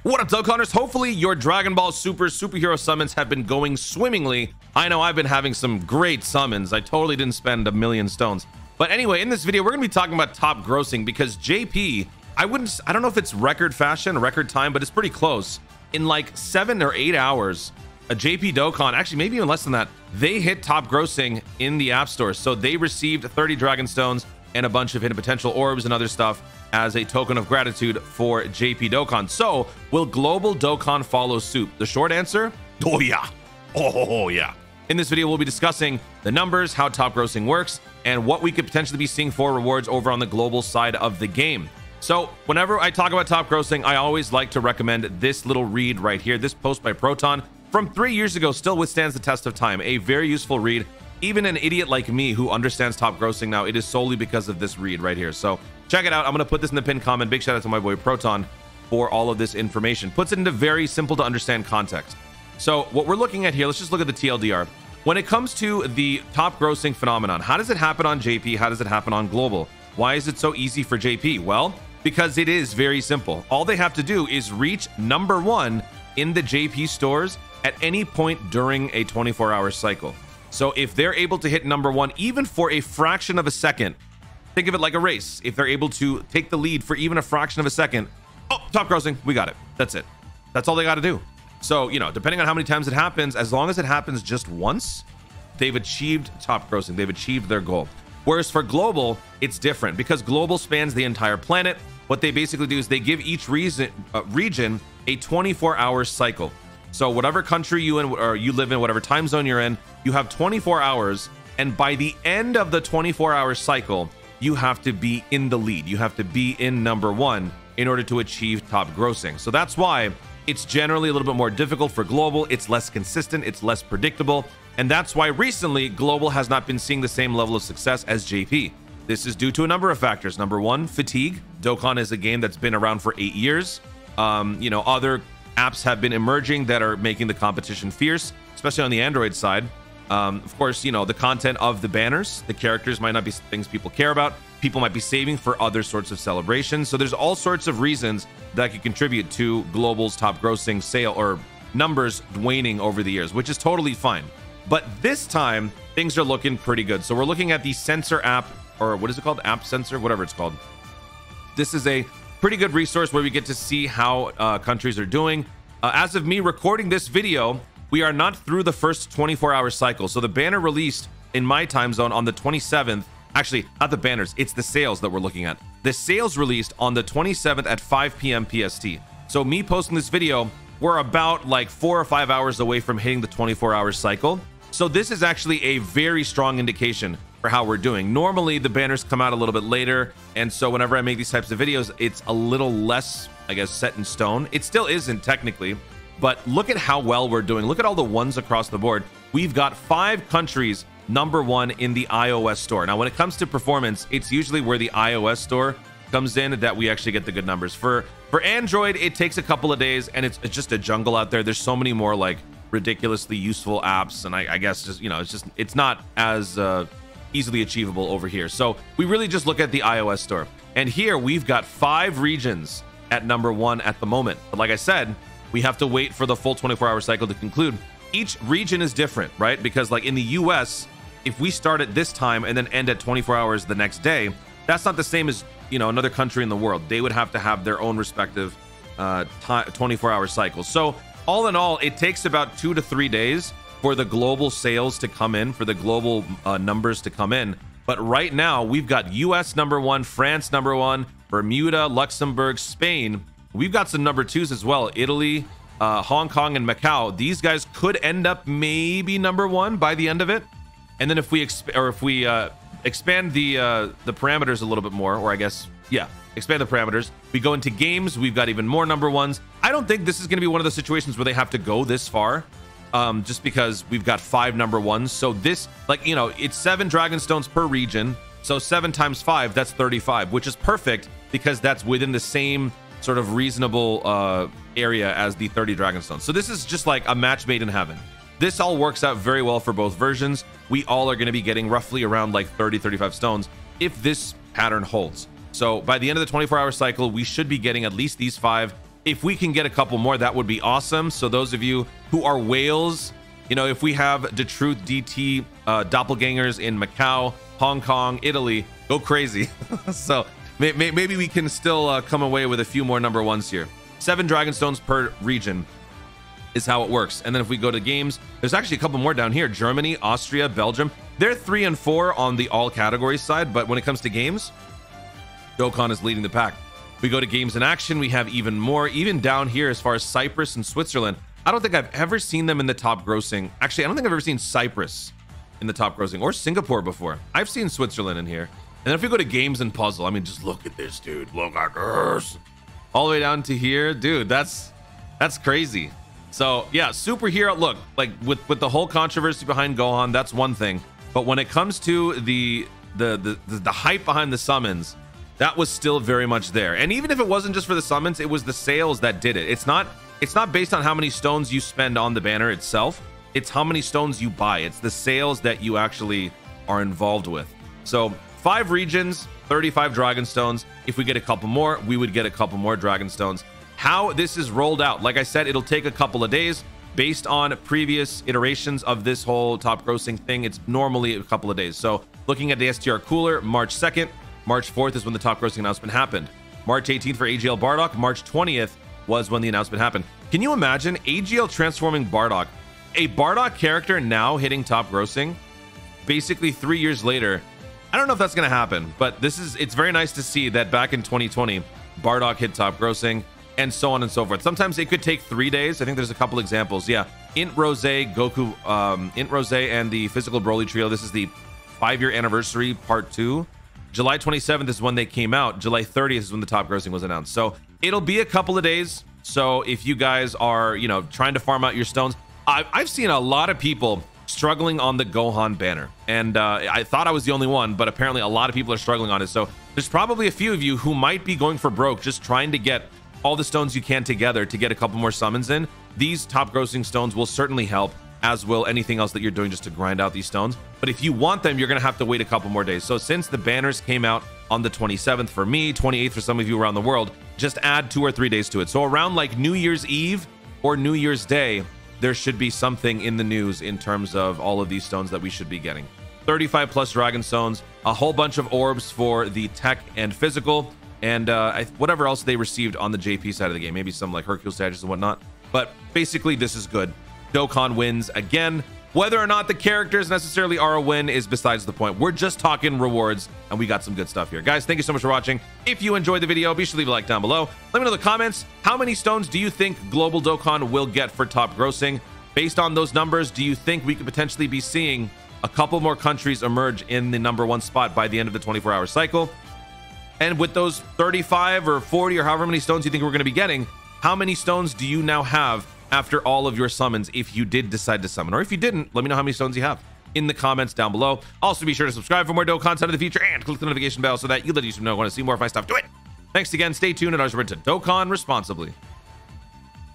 What up, Dokkaners? Hopefully your Dragon Ball Super superhero summons have been going swimmingly. I know I've been having some great summons. I totally didn't spend 1,000,000 stones. But anyway, in this video, we're gonna be talking about top grossing because JP, I don't know if it's record fashion, record time, but it's pretty close. In like 7 or 8 hours, a JP Dokkan, actually maybe even less than that, they hit top grossing in the App Store. So they received 30 Dragon Stones and a bunch of hidden potential orbs and other stuff as a token of gratitude for JP Dokkan. So will global Dokkan follow suit? The short answer, oh yeah. Oh yeah. In this video, we'll be discussing the numbers, how top grossing works, and what we could potentially be seeing for rewards over on the global side of the game. So whenever I talk about top grossing, I always like to recommend this little read right here. This post by Proton from 3 years ago still withstands the test of time. A very useful read. Even an idiot like me who understands top grossing now, it is solely because of this read right here. So check it out. I'm going to put this in the pinned comment. Big shout out to my boy Proton for all of this information. Puts it into very simple to understand context. So what we're looking at here, let's just look at the TLDR. When it comes to the top grossing phenomenon, how does it happen on JP? How does it happen on global? Why is it so easy for JP? Well, because it is very simple. All they have to do is reach #1 in the JP stores at any point during a 24-hour cycle. So if they're able to hit #1 even for a fraction of a second, think of it like a race. If they're able to take the lead for even a fraction of a second, oh, top grossing, we got it. That's it. That's all they got to do. So, you know, depending on how many times it happens, as long as it happens just once, they've achieved top grossing. They've achieved their goal. Whereas for global, it's different because global spans the entire planet. What they basically do is they give each region a 24-hour cycle. So whatever country you live in, whatever time zone you're in, you have 24 hours. And by the end of the 24-hour cycle, you have to be in the lead. You have to be in #1 in order to achieve top grossing. So that's why it's generally a little bit more difficult for global. It's less consistent. It's less predictable. And that's why recently global has not been seeing the same level of success as JP. This is due to a number of factors. #1, fatigue. Dokkan is a game that's been around for 8 years. You know, other apps have been emerging that are making the competition fierce, especially on the Android side. Of course, you know, the content of the banners, the characters might not be things people care about. People might be saving for other sorts of celebrations. So there's all sorts of reasons that could contribute to global's top grossing sale or numbers waning over the years, which is totally fine. But this time, things are looking pretty good. So we're looking at the sensor app, or what is it called? App sensor, whatever it's called. This is a pretty good resource where we get to see how countries are doing. As of me recording this video, we are not through the first 24-hour cycle. So the banner released in my time zone on the 27th. Actually, not the banners, it's the sales that we're looking at. The sales released on the 27th at 5 p.m. PST. So me posting this video, we're about like 4 or 5 hours away from hitting the 24-hour cycle. So this is actually a very strong indication for how we're doing. Normally, the banners come out a little bit later. And so whenever I make these types of videos, it's a little less, I guess, set in stone. It still isn't technically, but look at how well we're doing. Look at all the ones across the board. We've got 5 countries #1 in the iOS store. Now, when it comes to performance, it's usually where the iOS store comes in that we actually get the good numbers. For Android, it takes a couple of days and it's just a jungle out there. There's so many more like ridiculously useful apps. And I guess just, you know, it's not as easily achievable over here. So we really just look at the iOS store. And here we've got 5 regions at #1 at the moment. But like I said, we have to wait for the full 24-hour cycle to conclude. Each region is different, right? Because like in the US, if we start at this time and then end at 24 hours the next day, that's not the same as, you know, another country in the world. They would have to have their own respective 24-hour cycles. So all in all, it takes about 2 to 3 days for the global sales to come in, for the global numbers to come in. But right now, we've got US #1, France #1, Bermuda, Luxembourg, Spain. We've got some #2s as well. Italy, Hong Kong, and Macau. These guys could end up maybe #1 by the end of it. And then if we expand the parameters a little bit more, or I guess, yeah, expand the parameters, we go into games, we've got even more #1s. I don't think this is going to be one of those situations where they have to go this far, just because we've got 5 #1s. So this, like, you know, it's 7 Dragon Stones per region. So 7 times 5, that's 35, which is perfect because that's within the same sort of reasonable area as the 30 Dragon Stones. So this is just like a match made in heaven. This all works out very well for both versions. We all are going to be getting roughly around like 30, 35 stones if this pattern holds. So by the end of the 24-hour cycle, we should be getting at least these 5 if we can get a couple more, that would be awesome. So those of you who are whales, you know, if we have the Truth DT doppelgangers in Macau, Hong Kong, Italy, go crazy. So maybe we can still come away with a few more number ones here. 7 dragon stones per region is how it works. And then if we go to games, there's actually a couple more down here. Germany, Austria, Belgium. They're 3 and 4 on the all categories side, but when it comes to games, Dokkan is leading the pack. We go to games in action, we have even more, even down here as far as Cyprus and Switzerland. I don't think I've ever seen them in the top grossing. Actually, I don't think I've ever seen Cyprus in the top grossing, or Singapore before. I've seen Switzerland in here. And then if we go to games and puzzle, I mean, just look at this, dude. Look at this. All the way down to here, dude, that's crazy. So yeah, superhero, look, like with the whole controversy behind Gohan, that's one thing. But when it comes to the hype behind the summons, that was still very much there. And even if it wasn't just for the summons, it was the sales that did it. It's not based on how many stones you spend on the banner itself. It's how many stones you buy. It's the sales that you actually are involved with. So 5 regions, 35 dragon stones. If we get a couple more, we would get a couple more dragon stones. How this is rolled out, like I said, it'll take a couple of days. Based on previous iterations of this whole top grossing thing, it's normally a couple of days. So looking at the STR Cooler, March 2nd, March 4th is when the top grossing announcement happened. March 18th for AGL Bardock, March 20th was when the announcement happened. Can you imagine AGL transforming Bardock? A Bardock character now hitting top grossing, basically 3 years later. I don't know if that's going to happen, but it's very nice to see that back in 2020, Bardock hit top grossing, and so on and so forth. Sometimes it could take 3 days. I think there's a couple examples. Yeah, Int Rose, Goku, Int Rose, and the Physical Broly Trio. This is the 5-year anniversary part 2. July 27th is when they came out. July 30th is when the top grossing was announced. So it'll be a couple of days. So if you guys are, you know, trying to farm out your stones, I've seen a lot of people struggling on the Gohan banner, and I thought I was the only one, but apparently a lot of people are struggling on it. So there's probably a few of you who might be going for broke, just trying to get all the stones you can together to get a couple more summons in. These top grossing stones will certainly help, as will anything else that you're doing just to grind out these stones. But if you want them, you're going to have to wait a couple more days. So since the banners came out on the 27th for me, 28th for some of you around the world, just add 2 or 3 days to it. So around like New Year's Eve or New Year's Day, there should be something in the news in terms of all of these stones that we should be getting. 35 plus dragon stones, a whole bunch of orbs for the tech and physical, and whatever else they received on the JP side of the game. Maybe some like Hercules statues and whatnot. But basically, this is good. Dokkan wins again. Whether or not the characters necessarily are a win is besides the point. We're just talking rewards, and we got some good stuff here. Guys, thank you so much for watching. If you enjoyed the video, be sure to leave a like down below. Let me know in the comments, how many stones do you think Global Dokkan will get for top grossing? Based on those numbers, do you think we could potentially be seeing a couple more countries emerge in the #1 spot by the end of the 24-hour cycle? And with those 35 or 40 or however many stones you think we're going to be getting, how many stones do you now have after all of your summons if you did decide to summon? Or if you didn't, let me know how many stones you have in the comments down below. Also, be sure to subscribe for more Dokkan content in the future and click the notification bell so that you let YouTube know when I see more of my stuff. Do it! Thanks again. Stay tuned, and I was ready to Dokkan responsibly.